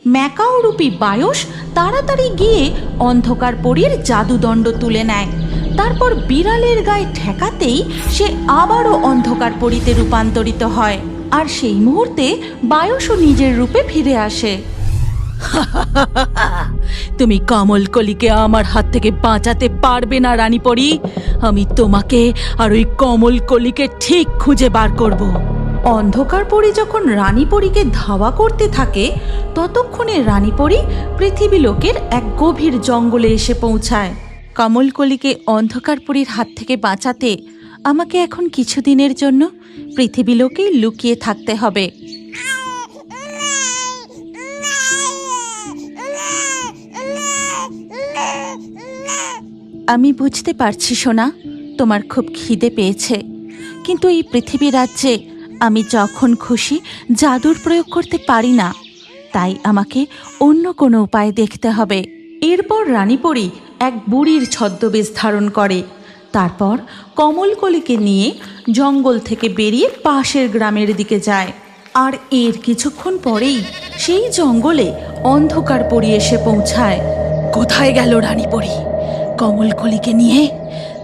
Macaw রূপী বায়স তাড়াতাড়ি গিয়ে অন্ধকার পরীর জাদুদণ্ড তুলে নেয়। তারপর বিড়ালের গায়ে ঠেকাতেই সে আবারও অন্ধকার পরীতে রূপান্তরিত হয়, আর সেই মুহূর্তে বায়সও নিজের রূপে ফিরে আসে। তুমি কমলকলিকে আমার হাত থেকে বাঁচাতে পারবে না রানীপরি। আমি তোমাকে আর ওই কমলকলিকে ঠিক খুঁজে বার করব। অন্ধকার পরী যখন রানীপরীকে ধাওয়া করতে থাকে ততক্ষণে রানীপরী পৃথিবীলোকের এক গভীর জঙ্গলে এসে পৌঁছায়। কমলকলিকে অন্ধকার পরীর হাত থেকে বাঁচাতে আমাকে এখন কিছুদিনের জন্য পৃথিবীলোকেই লুকিয়ে থাকতে হবে। আমি বুঝতে পারছি সোনা, তোমার খুব খিদে পেয়েছে, কিন্তু এই পৃথিবী রাজ্যে আমি যখন খুশি জাদুর প্রয়োগ করতে পারি না, তাই আমাকে অন্য কোনো উপায় দেখতে হবে। এরপর রানীপরী এক বুড়ির ছদ্মবেশ ধারণ করে। তারপর কমলকলিকে নিয়ে জঙ্গল থেকে বেরিয়ে পাশের গ্রামের দিকে যায়। আর এর কিছুক্ষণ পরেই সেই জঙ্গলে অন্ধকার পরী এসে পৌঁছায়। কোথায় গেল রানীপরী? কমলকলিকে নিয়ে?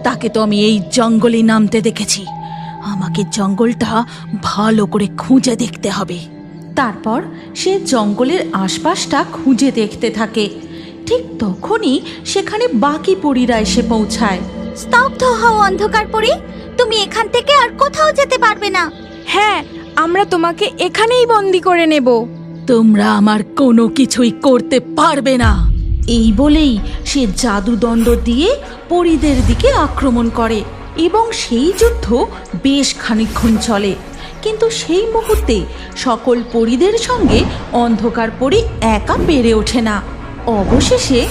তাকে তো আমি এই জঙ্গলে নামতে দেখেছি। আমাকে জঙ্গলটা ভালো করে খুঁজে দেখতে হবে। তারপর সে জঙ্গলের আশপাশটা খুঁজে দেখতে থাকে। ঠিক তখনই সেখানে বাকি পরীরা এসে পৌঁছায়। স্তব্ধ হও অন্ধকার পরী, তুমি এখান থেকে আর কোথাও যেতে পারবে না। হ্যাঁ, আমরা তোমাকে এখানেই বন্দি করে নেব। তোমরা আমার কোনো কিছুই করতে পারবে না। এই বলেই সে জাদুদণ্ড দিয়ে পরীদের দিকে আক্রমণ করে এবং সেই যুদ্ধ বেশ খানিকক্ষণ চলে। কিন্তু সেই মুহূর্তে সকল পরীদের সঙ্গে অন্ধকার পরী একা পেরে ওঠে না। অবশেষে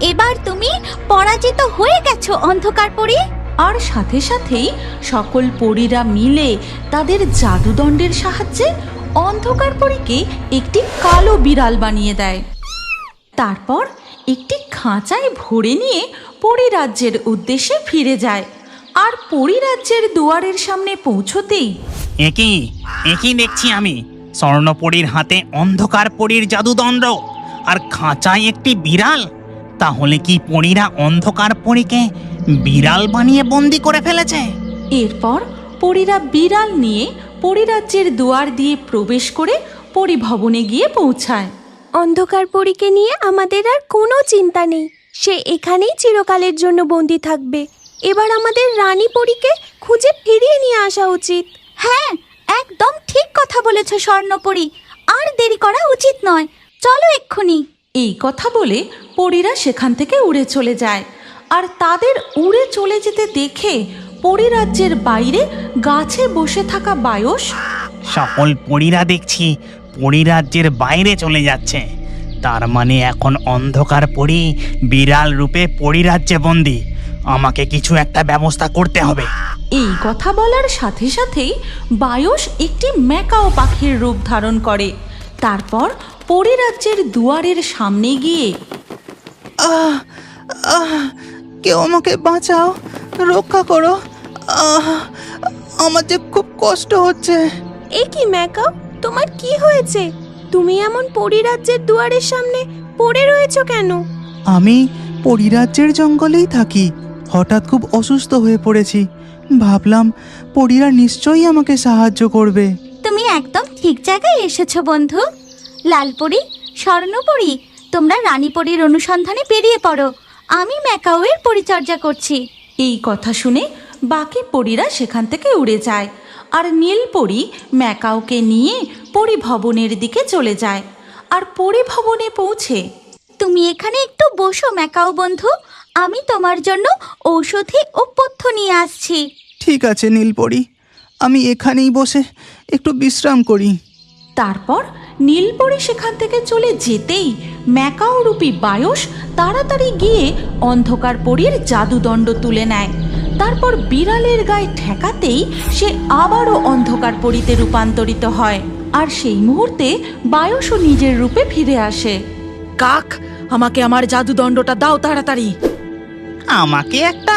এবার তুমি পরাজিত হয়ে গেছো অন্ধকার পরী। আর সাথে সাথেই সকল পরীরা মিলে তাদের জাদুদণ্ডের সাহায্যে অন্ধকার পরীকে একটি কালো বিড়াল বানিয়ে দেয়। তারপর একটি খাঁচায় ভরে নিয়ে পরীরাজ্যের উদ্দেশ্যে ফিরে যায়। আর পরীরাজ্যের দুয়ারের সামনে পৌঁছতেই একই দেখছি আমি, স্বর্ণপরীর হাতে অন্ধকার পরীর জাদুদণ্ড আর খাঁচায় একটি বিড়াল। তাহলে কি পরীরা অন্ধকার পরীকে বিড়াল বানিয়ে বন্দি করে ফেলেছে? এরপর পরীরা বিড়াল নিয়ে পরীরাজ্যের দুয়ার দিয়ে প্রবেশ করে পরীভবনে গিয়ে পৌঁছায়। অন্ধকার পরীকে নিয়ে আমাদের আর কোনো চিন্তা নেই। সে এখানেই চিরকালের জন্য বন্দি থাকবে। এবার আমাদের রানী পরীকে খুঁজে ফিরিয়ে নিয়ে আসা উচিত। হ্যাঁ, একদম ঠিক কথা বলেছো স্বর্ণপরী। আর দেরি করা উচিত নয়, চলো এক্ষুনি। এই কথা বলে পরীরা সেখান থেকে উড়ে চলে যায়। আর তাদের উড়ে চলে যেতে দেখে পরীরাজ্যের বাইরে গাছে বসে থাকা বায়স সকল পরীরা দেখছি পরীরাজ্যের বাইরে চলে যাচ্ছে। তার মানে এখন অন্ধকার পরী বিড়াল রূপে পরীরাজ্যে বন্দি। আমাকে কিছু একটা ব্যবস্থা করতে হবে। এই কথা বলার সাথে সাথেই বায়স একটি ম্যাকাও পাখির রূপ ধারণ করে। তারপর পরীরাজ্যের দুয়ারের সামনে গিয়ে কেউ আমাকে বাঁচাও, রক্ষা করো, আমার যে খুব কষ্ট হচ্ছে। এ কি ম্যাকাও, তোমার কি হয়েছে? তুমি এমন পরীরাজ্যের দুয়ারের সামনে পড়ে রয়েছো কেন? আমি পরীরাজ্যের জঙ্গলেই থাকি। হঠাৎ খুব অসুস্থ হয়ে পড়েছি। ভাবলাম পরীরা নিশ্চয়ই আমাকে সাহায্য করবে। তুমি একদম ঠিক জায়গায় এসেছো বন্ধু। লালপরী, স্বর্ণপরী, তোমরা রানীপরীর অনুসন্ধানে বেরিয়ে পড়ো। আমি ম্যাকাওয়ের পরিচর্যা করছি। এই কথা শুনে বাকি পরীরা সেখান থেকে উড়ে যায়। আর নীলপরী ম্যাকাওকে নিয়ে পরীভবনের দিকে চলে যায়। আর পরীভবনে পৌঁছে তুমি এখানে একটু বসো ম্যাকাও বন্ধু, আমি তোমার জন্য ঔষধি ও পথ্য নিয়ে আসছি। ঠিক আছে নীলপরি, আমি এখানেই বসে একটু বিশ্রাম করি। তারপর নীলপরী সেখান থেকে চলে যেতেই ম্যাকাও রূপী বায়স তাড়াতাড়ি গিয়ে অন্ধকার পরীর জাদুদণ্ড তুলে নেয়। তারপর বিড়ালের গায়ে ঠেকাতেই সে আবারও অন্ধকার পরীতে রূপান্তরিত হয়। আর সেই মুহূর্তে বায়সও নিজের রূপে ফিরে আসে। কাক, আমাকে আমার জাদুদণ্ডটা দাও তাড়াতাড়ি। আমাকে একটা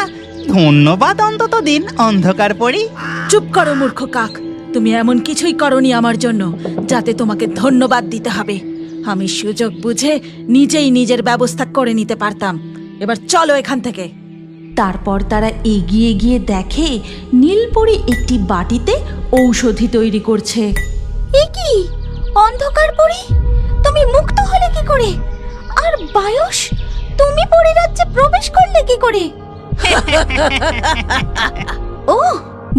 ধন্যবাদ অন্তত দিন অন্ধকার পরি। চুপ করো মূর্খ কাক, তুমি এমন কিছুই করনি আমার জন্য যাতে তোমাকে ধন্যবাদ দিতে হবে। আমি সুযোগ বুঝে নিজেই নিজের ব্যবস্থা করে নিতে পারতাম। এবার চলো এখান থেকে। তারপর তারা এগিয়ে গিয়ে দেখে নীলপরি একটি বাটিতে ঔষধি তৈরি করছে। এ কি অন্ধকার পরি, তুমি মুক্ত হলে কি করে? আর বায়স, তুমি পরিরাজ্যে প্রবেশ করলে কি করে? ও,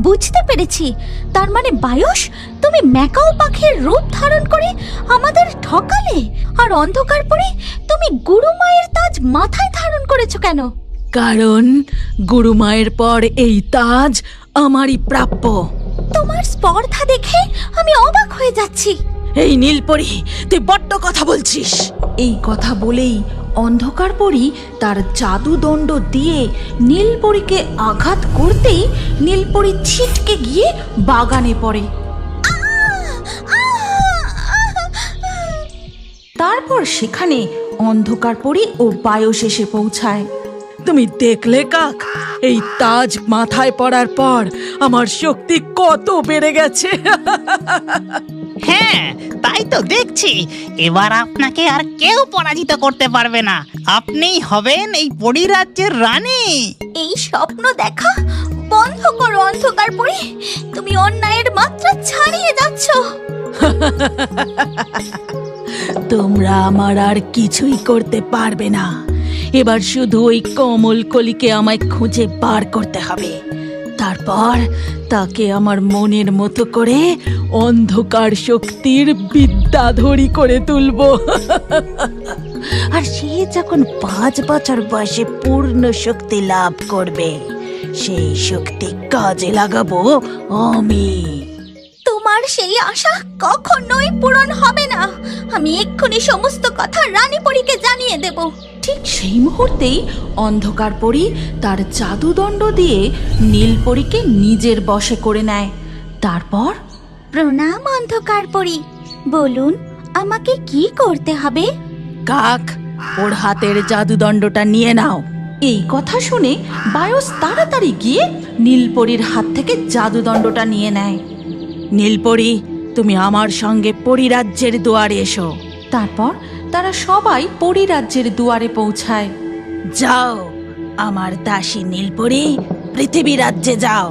বুঝতে পেরেছি। তার মানে বায়স, তুমি ম্যাকাও পাখির রূপ ধারণ করে আমাদের ঠকালে। আর অন্ধকার পরি, তুমি গুরুমায়ের তাজ মাথায় ধারণ করেছো কেন? কারণ গুরুমায়ের পর এই তাজ আমারই প্রাপ্য। তোমার স্পর্ধা দেখে আমি অবাক হয়ে যাচ্ছি। এই নীলপরি, তুই বড্ড কথা বলছিস। এই কথা বলেই অন্ধকার পরি তার জাদুদণ্ড দিয়ে নীলপরিকে আঘাত করতেই নীলপরি ছিটকে গিয়ে বাগানে পড়ে। তারপর সেখানে অন্ধকার পরি ও বায়স এসে পৌঁছায়। তুমি দেখলে কাক, এই তাজ মাথায় পড়ার পর আমার শক্তি কত বেড়ে গেছে। হ্যাঁ, তাই তো দেখছি। এবার আপনাকে আর কেউ পরাজিত করতে পারবে না। আপনিই হবেন এই পরিরাজ্যের রানী। এই স্বপ্ন দেখা বন্ধ করো অন্ধকার পরি, তুমি অন্যায়ের মাত্রা ছাড়িয়ে যাচ্ছ। তোমরা আমার আর কিছুই করতে পারবে না। এবার শুধু ওই কমল কলিকে আমায় খুঁজে বার করতে হবে। তারপর তাকে আমার মনের মতো করে অন্ধকার শক্তির বিদ্যাধরী করে তুলব। আর সে যখন 5 বছর বয়সে পূর্ণ শক্তি লাভ করবে, সেই শক্তি কাজে লাগাবো আমি। তোমার সেই আশা কখনোই পূরণ হবে না। আমি এক্ষুনি সমস্ত কথা রানী পরীকে জানিয়ে দেব। ঠিক সেই মুহূর্তেই অন্ধকার পরী তার জাদুদণ্ড দিয়ে নীলপরীকে নিজের বশে করে নেয়। তারপর, প্রণাম অন্ধকার পরী, বলুন আমাকে কি করতে হবে? কাক, ওর হাতের জাদুদণ্ডটা নিয়ে নাও। এই কথা শুনে বায়স তাড়াতাড়ি গিয়ে নীলপরীর হাত থেকে জাদুদণ্ডটা নিয়ে নেয়। নীলপরি, তুমি আমার সঙ্গে পরিরাজ্যের দুয়ারে এসো। তারপর তারা সবাই পরিরাজ্যের দুয়ারে পৌঁছায়। যাও আমার দাসী নীলপরি, পৃথিবী রাজ্যে যাও।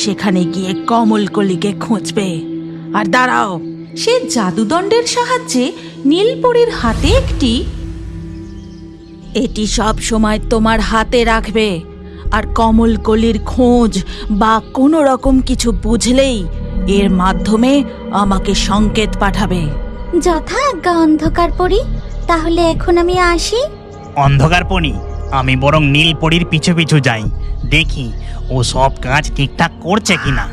সেখানে গিয়ে কমলকলিকে খুঁজবে। আর দাঁড়াও, সে জাদুদণ্ডের সাহায্যে নীলপরির হাতে এটি সব সময় তোমার হাতে রাখবে। আর কমলকলির খোঁজ বা কোনো রকম কিছু বুঝলেই এর মাধ্যমে আমাকে সংকেত পাঠাবে। যথা আজ্ঞা অন্ধকার পরী, তাহলে এখন আমি আসি। অন্ধকার পরি, আমি বরং নীলপরির পিছু পিছু যাই, দেখি ও সব কাজ ঠিকঠাক করছে কিনা।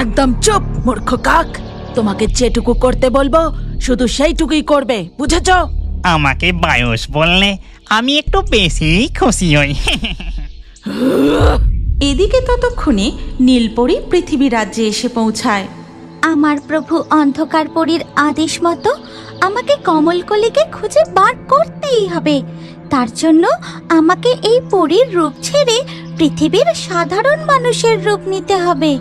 একদম চুপ মূর্খ কাক, তোমাকে যেটুকু করতে বলবো শুধু সেইটুকুই করবে, বুঝেছ? আমাকে বায়স বললে আমি একটু বেশি খুশি হই। এদিকে ততক্ষণে নীলপরি পৃথিবী রাজ্যে এসে পৌঁছায়। আমার প্রভু অন্ধকার পরীর আদেশ মতো আমাকে কমলকলিকে খুঁজে বার করতেই হবে। তার জন্য আমাকে এই পরীর রূপ ছেড়ে পৃথিবীর সাধারণ মানুষের রূপ নিতে হবে।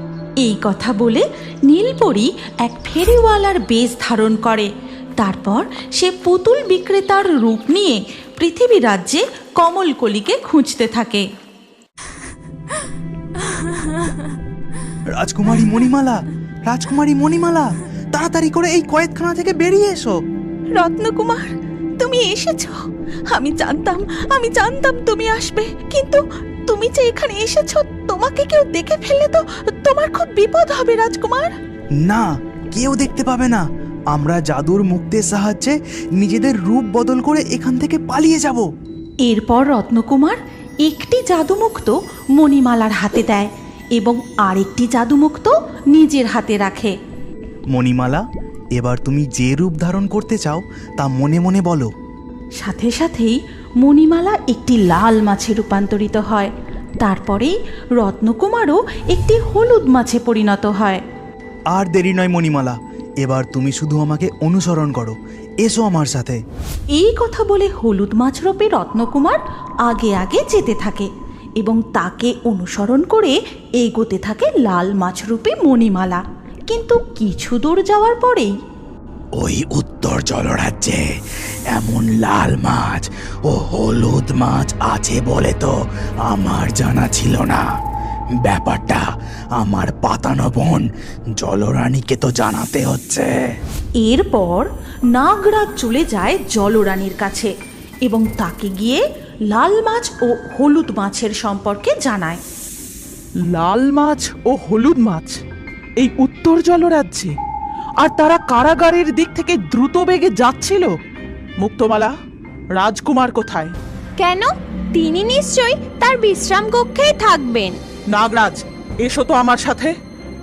এই কথা বলে নীলপরি এক ফেরিওয়ালার বেশ ধারণ করে। তারপর সে পুতুল বিক্রেতার রূপ নিয়ে পৃথিবী রাজ্যে কমলকলিকে খুঁজতে থাকে। রাজকুমারী মণিমালা, রাজকুমারী মণিমালা, তাড়াতাড়ি করে এই কয়েদখানা থেকে বেরিয়ে এসো। রত্নকুমার, তুমি এসেছো। আমি জানতাম তুমি আসবে, কিন্তু তুমি যে এখানে এসেছো, তোমাকে কেউ দেখে ফেললে তো তোমার খুব বিপদ হবে রাজকুমার। না, কেউ দেখতে পাবে না। আমরা জাদুর মুক্তের সাহায্যে নিজেদের রূপ বদল করে এখান থেকে পালিয়ে যাব। এরপর রত্নকুমার একটি জাদুমুক্ত মণিমালার হাতে দেয় এবং আরেকটি জাদুমুক্ত নিজের হাতে রাখে। মণিমালা, এবার তুমি যে রূপ ধারণ করতে চাও তা মনে মনে বলো। সাথে সাথেই মণিমালা একটি লাল মাছে রূপান্তরিত হয়। তারপরেই রত্নকুমারও একটি হলুদ মাছে পরিণত হয়। আর দেরি নয় মণিমালা, এবার তুমি শুধু আমাকে অনুসরণ করো। এসো আমার সাথে। এই কথা বলে হলুদ মাছরূপী রত্নকুমার আগে আগে যেতে থাকে এবং তাকে অনুসরণ করে এগোতে থাকে লাল মাছরূপী মণিমালা। কিন্তু কিছু দূর যাওয়ার পরেই ওই উত্তর জলরাজ্যে এমন লাল মাছ ও হলুদ মাছ আছে বলে তো আমার জানা ছিল না। ব্যাপারটা আমার পাতানো বোন জলরানীকে তো জানাতে হচ্ছে। এরপর নাগরাজ চলে যায় জলরানীর কাছে এবং তাকে গিয়ে লাল মাছ ও হলুদ মাছের সম্পর্কে জানায়। লাল মাছ ও হলুদ মাছ এই উত্তর জলরাজ্যে, আর তারা কারাগারের দিক থেকে দ্রুত বেগে যাচ্ছিল। মুক্তমালা, রাজকুমার কোথায়? কেন? তিনি নিশ্চয়ই তার বিশ্রাম কক্ষেই থাকবেন। নাগরাজ, এসো তো আমার সাথে।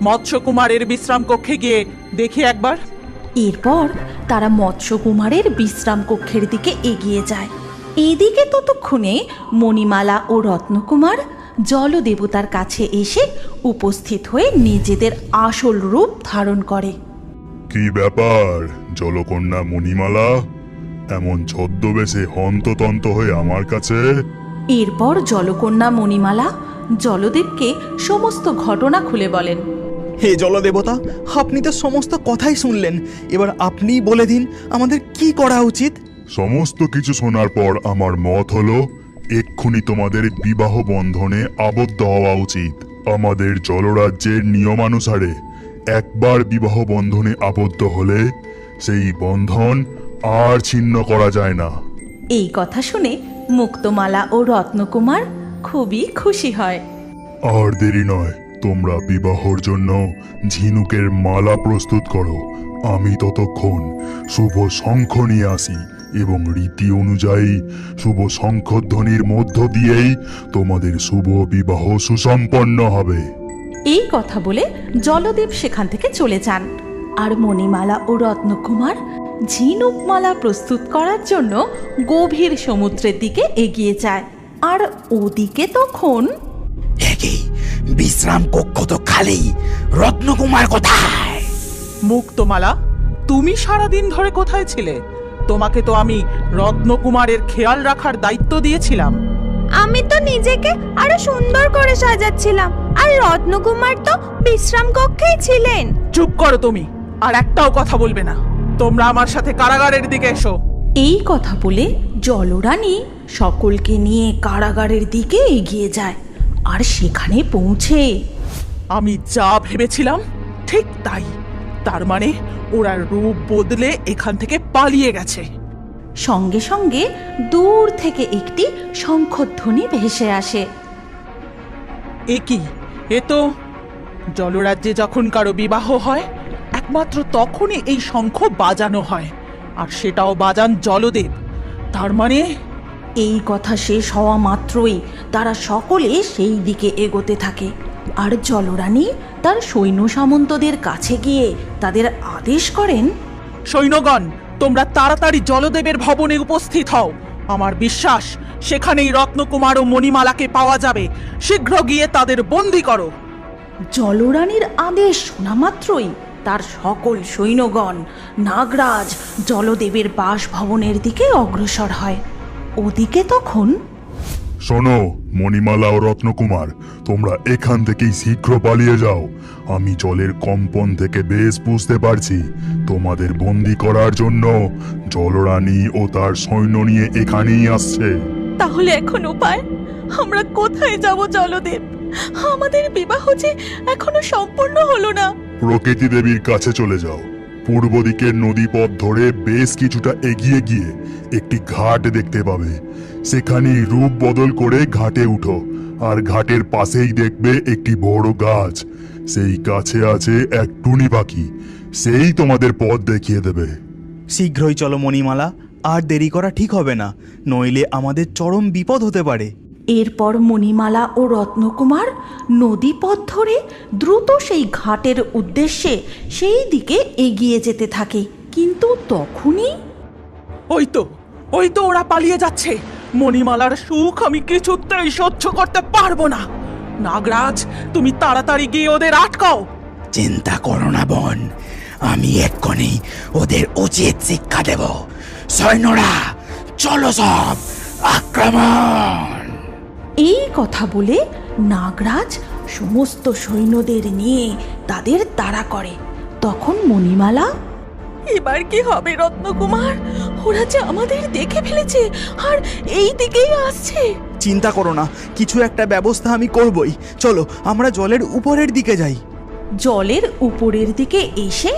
মৎস্যকুমারের বিশ্রাম কক্ষে গিয়ে দেখি একবার। এরপর তারা মৎস্যকুমারের বিশ্রাম কক্ষের দিকে এগিয়ে যায়। এদিকে ততক্ষণে মণিমালা ও রত্নকুমার জলদেবতার কাছে এসে উপস্থিত হয়ে নিজেদের আসল রূপ ধারণ করে। কি ব্যাপার জলকন্যা মণিমালা, এমন ছদ্মবেশে হন্ততন্ত হয়ে আমার কাছে? এরপর জলকন্যা মণিমালা জলদেবকে সমস্ত ঘটনা খুলে বলেন। হে জলদেবতা, আপনি তো সমস্ত কথাই শুনলেন, এবার আপনিই বলে দিন আমাদের কি করা উচিত। সমস্ত কিছু শোনার পর আমার মত হলো এক্ষুনি তোমাদের বিবাহ বন্ধনে আবদ্ধ হওয়া উচিত। আমাদের জলরাজ্যের নিয়মানুসারে একবার বিবাহ বন্ধনে আবদ্ধ হলে সেই বন্ধন আর ছিন্ন করা যায় না। এই কথা শুনে মুক্তমালা ও রত্নকুমার খুবই খুশি হয়। আর দেরি নয়, তোমরা বিবাহর জন্য ঝিনুকের মালা প্রস্তুত করো। আমি ততক্ষণ শুভ শঙ্খ নিয়ে আসি এবং রীতি অনুযায়ী শুভ শঙ্খধ্বনির মধ্য দিয়েই তোমাদের শুভ বিবাহ সুসম্পন্ন হবে। এই কথা বলে জলদেব সেখান থেকে চলে যান, আর মণিমালা ও রত্নকুমার ঝিনুকমালা প্রস্তুত করার জন্য গভীর সমুদ্রের দিকে এগিয়ে যায়। আর ওদিকে তখন একই বিশ্রাম কক্ষ তো খালি, রত্নকুমার কোথায়? মুক্তমালা, তুমি সারাদিন ধরে কোথায় ছিলে? তোমাকে তো আমি রত্নকুমারের খেয়াল রাখার দায়িত্ব দিয়েছিলাম। আমি তো নিজেকে আরো সুন্দর করে সাজাচ্ছিলাম, আর রত্নকুমার তো বিশ্রাম কক্ষেই ছিলেন। চুপ করো তুমি, আর একটাও কথা বলবে না। তোমরা আমার সাথে কারাগারের দিকে এসো। এই কথা বলে জলরানী সকলকে নিয়ে কারাগারের দিকে এগিয়ে যায়। আর সেখানে পৌঁছে আমি যা ভেবেছিলাম ঠিক তাই। তার মানে ওরা রূপ বদলে এখান থেকে পালিয়ে গেছে। সঙ্গে সঙ্গে দূর থেকে একটি শঙ্খধ্বনি ভেসে আসে। এ কি? এ তো জলরাজ্যে যখন কারো বিবাহ হয় একমাত্র তখনই এই শঙ্খ বাজানো হয়, আর সেটাও বাজান জলদেব। তার মানে এই কথা শেষ হওয়া মাত্রই তারা সকলে সেই দিকে এগোতে থাকে। আর জলরানী তার সৈন্য সামন্তদের কাছে গিয়ে তাদের আদেশ করেন, সৈন্যগণ, তোমরা তাড়াতাড়ি জলদেবের ভবনে উপস্থিত হও। আমার বিশ্বাস সেখানেই রত্নকুমার ও মণিমালাকে পাওয়া যাবে। শীঘ্র গিয়ে তাদের বন্দি করো। জলরানীর আদেশ শোনা মাত্রই তার সকল সৈন্যগণ নাগরাজ জলদেবের বাসভবনের দিকে অগ্রসর হয়। ওদিকে তখন শোনো মণিমালা ও রত্নকুমার, তোমরা এখান থেকেই শীঘ্র পালিয়ে যাও। আমি জলের কম্পন থেকে বেশ বুঝতে পারছি তোমাদের বন্দি করার জন্য জলরানী ও তার সৈন্য নিয়ে এখানেই আসছে। তাহলে এখন উপায়? আমরা কোথায় যাব জলদেব? আমাদের বিবাহ যে এখনো সম্পূর্ণ হলো না। প্রকৃতি দেবীর কাছে চলে যাও। পূর্ব দিকের নদীপথ ধরে বেশ কিছুটা এগিয়ে গিয়ে একটি ঘাট দেখতে পাবে। সেখানেই রূপ বদল করে ঘাটে উঠো, আর ঘাটের পাশেই দেখবে একটি বড় গাছ। সেই গাছে আছে এক টুনি পাখি, সেই তোমাদের পথ দেখিয়ে দেবে। শীঘ্রই চলো মণিমালা, আর দেরি করা ঠিক হবে না, নইলে আমাদের চরম বিপদ হতে পারে। এরপর মণিমালা ও রত্নকুমার নদীপথ ধরে দ্রুত সেই ঘাটের উদ্দেশ্যে সেই দিকে এগিয়ে যেতে থাকে। কিন্তু তখনই ওই তো ওরা পালিয়ে যাচ্ছে। মণিমালার সুখ আমি কিছুতেই সহ্য করতে পারবো না। নাগরাজ, তুমি তাড়াতাড়ি গিয়ে ওদের আটকাও। চিন্তা করো না বোন, আমি এক্ষুনি ওদের উচিত শিক্ষা দেব। সৈন্যরা চলো, সব আক্রমণ! এই কথা বলে নাগরাজ সমস্ত সৈন্যদের নিয়ে তাদের তাড়া করে। তখন মণিমালা, এবার কি হবে রত্নকুমার? ওরা যে আমাদের দেখে ফেলেছে আর এই দিকেই আসছে। চিন্তা করো না, কিছু একটা ব্যবস্থা আমি করবই। চলো আমরা জলের উপরের দিকে যাই। জলের উপরের দিকে এসে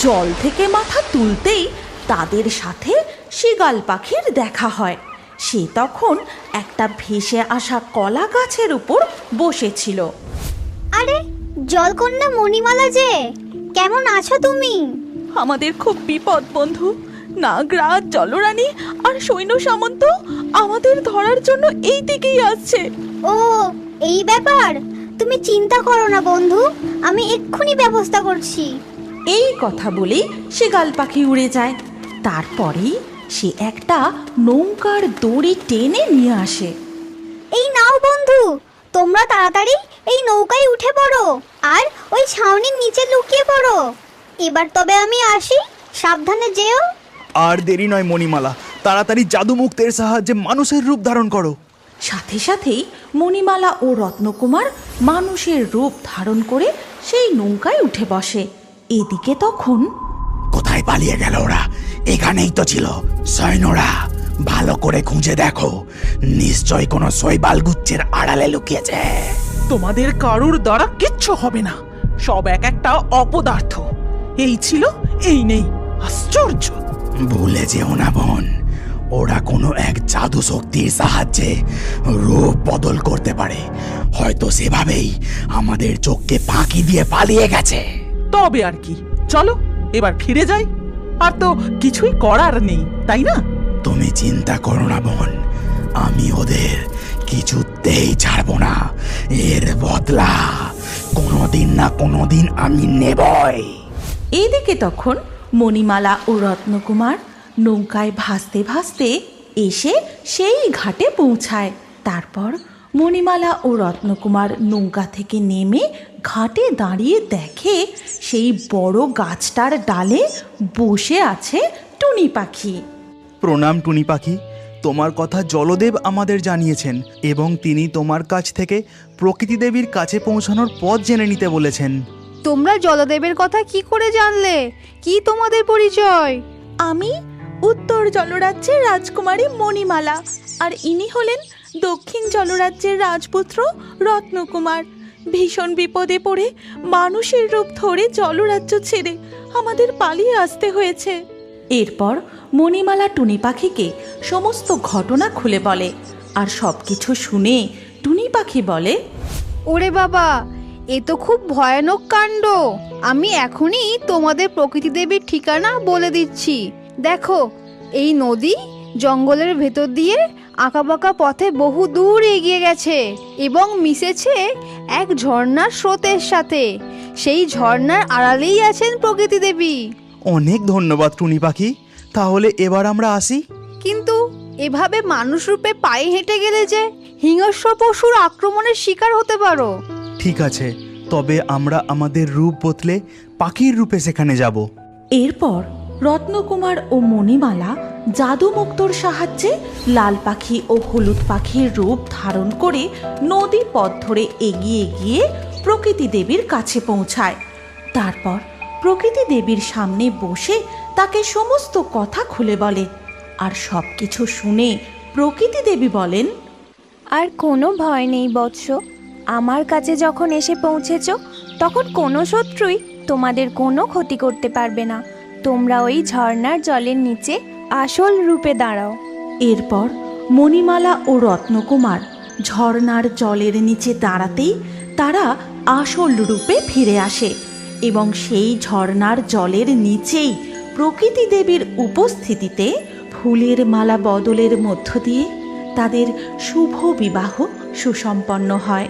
জল থেকে মাথা তুলতেই তাদের সাথে শীগাল পাখির দেখা হয়। সে তখন একটা ভেসে আসা কলা গাছের উপর বসেছিল। আরে জলকন্যা মণিমালা যে, কেমন আছো তুমি? আমাদের খুব বিপদ বন্ধু। নাগরাজ, জলরানী আর সৈন্য সামন্ত আমাদের ধরার জন্য এই দিকেই আসছে। ও এই ব্যাপার, তুমি চিন্তা করো না বন্ধু, আমি এক্ষুনি ব্যবস্থা করছি। এই কথা বলেই শীগাল পাখি উড়ে যায়। তারপরেই সে একটা নৌকার দড়ি টেনে নিয়ে আসে। এই নাও বন্ধু, তোমরা তাড়াতাড়ি এই নৌকায় উঠে পড়ো আর ওই ছাউনির নিচে লুকিয়ে পড়ো। এবার তবে আমি আসি, সাবধানে যেও। আর দেরি নয় মণিমালা, তাড়াতাড়ি জাদু মুক্তের সাহায্যে মানুষের রূপ ধারণ করো। সাথে সাথেই মণিমালা ও রত্নকুমার মানুষের রূপ ধারণ করে সেই নৌকায় উঠে বসে। এদিকে তখন, কোথায় পালিয়ে গেল ওরা? এখানেই তো ছিল। সৈন্যরা, ভালো করে খুঁজে দেখো, নিশ্চয় কোনো শৈবাল গুচ্ছের আড়ালে লুকিয়েছে। তোমাদের কারুর দ্বারা কিচ্ছু হবে না, সব এক একটা অপদার্থ। এই ছিল, এই নেই, আশ্চর্য। ভুলে যেও না বোন, ওরা কোনো এক জাদু শক্তির সাহায্যে রূপ বদল করতে পারে। হয়তো সেভাবেই আমাদের চোখকে ফাঁকি দিয়ে পালিয়ে গেছে। তবে আর কি, চলো এবার ফিরে যাই। আর তো কিছুই করার নেই, তাই না? তুমি চিন্তা করো না বোন, আমি ওদের কিছুতেই ছাড়বো না। এর বদলা কোনোদিন না কোনোদিন আমি নেবই। এইদিকে তখন মণিমালা ও রত্নকুমার নৌকায় ভাসতে ভাসতে এসে সেই ঘাটে পৌঁছায়। তারপর মণিমালা ও রত্নকুমার নৌকা থেকে নেমে ঘাটে দাঁড়িয়ে দেখে সেই বড় গাছটার ডালে বসে আছে টুনি পাখি। প্রণাম টুনি পাখি, তোমার কথা জলদেব আমাদের জানিয়েছেন এবং তিনি তোমার কাছ থেকে প্রকৃতি দেবীর কাছে পৌঁছানোর পথ জেনে নিতে বলেছেন। তোমরা জলদেবের কথা কি করে জানলে? কি তোমাদের পরিচয়? আমি উত্তর জলরাজ্যের রাজকুমারী মণিমালা, আর ইনি হলেন দক্ষিণ জলরাজ্যের রাজপুত্র রত্নকুমার। ভীষণ বিপদে পড়ে মানুষের রূপ ধরে জলরাজ্য ছেড়ে আমাদের পালিয়ে আসতে হয়েছে। এরপর মণিমালা টুনি পাখিকে সমস্ত ঘটনা খুলে বলে, আর সবকিছু শুনে টুনি পাখি বলে, ওরে বাবা, এ তো খুব ভয়ানক কাণ্ড। আমি এখনই তোমাদের প্রকৃতি দেবীর ঠিকানা বলে দিচ্ছি। দেখো, এই নদী জঙ্গলের ভেতর দিয়ে আঁকাবাঁকা পথে বহু দূর এগিয়ে গেছে এবং মিশেছে এক ঝর্ণার স্রোতের সাথে। সেই ঝর্ণার আড়ালেই আছেন প্রকৃতি দেবী। অনেক ধন্যবাদ টুনি পাখি, তাহলে এবার আমরা আসি। কিন্তু এভাবে মানুষ রূপে পায়ে হেঁটে গেলে যে হিংস্র পশুর আক্রমণের শিকার হতে পারো। ঠিক আছে, তবে আমরা আমাদের রূপ বদলে পাখির রূপে সেখানে যাব। এরপর রত্নকুমার ও মণিমালা জাদুমুক্তর সাহায্যে লাল পাখি ও হলুদ পাখির রূপ ধারণ করে নদী পথ ধরে এগিয়ে গিয়ে প্রকৃতি দেবীর কাছে পৌঁছায়। তারপর প্রকৃতি দেবীর সামনে বসে তাকে সমস্ত কথা খুলে বলে, আর সব কিছু শুনে প্রকৃতি দেবী বলেন, আর কোনো ভয় নেই বৎস। আমার কাছে যখন এসে পৌঁছেছ, তখন কোনো শত্রুই তোমাদের কোনো ক্ষতি করতে পারবে না। তোমরা ওই ঝর্ণার জলের নিচে আসল রূপে দাঁড়াও। এরপর মণিমালা ও রত্নকুমার ঝর্ণার জলের নিচে দাঁড়াতেই তারা আসল রূপে ফিরে আসে এবং সেই ঝর্ণার জলের নিচেই প্রকৃতি দেবীর উপস্থিতিতে ফুলের মালা বদলের মধ্য দিয়ে তাদের শুভ বিবাহ সুসম্পন্ন হয়।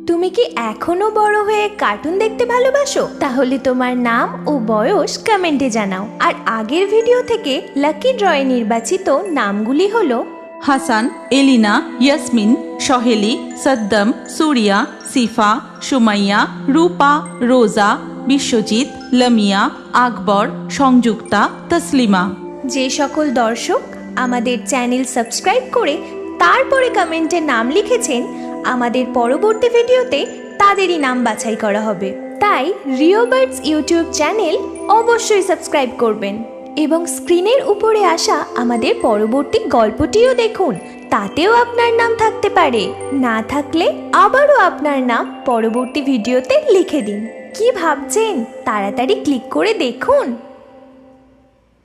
তুমি কি এখনো বড় হয়ে কার্টুন দেখতে ভালোবাসো? তাহলে তোমার নাম ও বয়স কমেন্টে জানাও। আর আগের ভিডিও থেকে লাকি ড্রয়ে নির্বাচিত নামগুলি হলো হাসান, এলিনা, ইয়াসমিন, সহেলি, সদ্দম, সুরিয়া, সিফা, সুমাইয়া, রূপা, রোজা, বিশ্বজিৎ, লামিয়া, আকবর, সংযুক্তা, তসলিমা। যে সকল দর্শক আমাদের চ্যানেল সাবস্ক্রাইব করে তারপরে কমেন্টে নাম লিখেছেন, আমাদের পরবর্তী ভিডিওতে তাদেরই নাম বাছাই করা হবে। তাই রিও বার্ডস ইউটিউব চ্যানেল অবশ্যই সাবস্ক্রাইব করবেন এবং স্ক্রিনের উপরে আসা আমাদের পরবর্তী গল্পটিও দেখুন, তাতেও আপনার নাম থাকতে পারে। না থাকলে আবারও আপনার নাম পরবর্তী ভিডিওতে লিখে দিন। কি ভাবছেন? তাড়াতাড়ি ক্লিক করে দেখুন।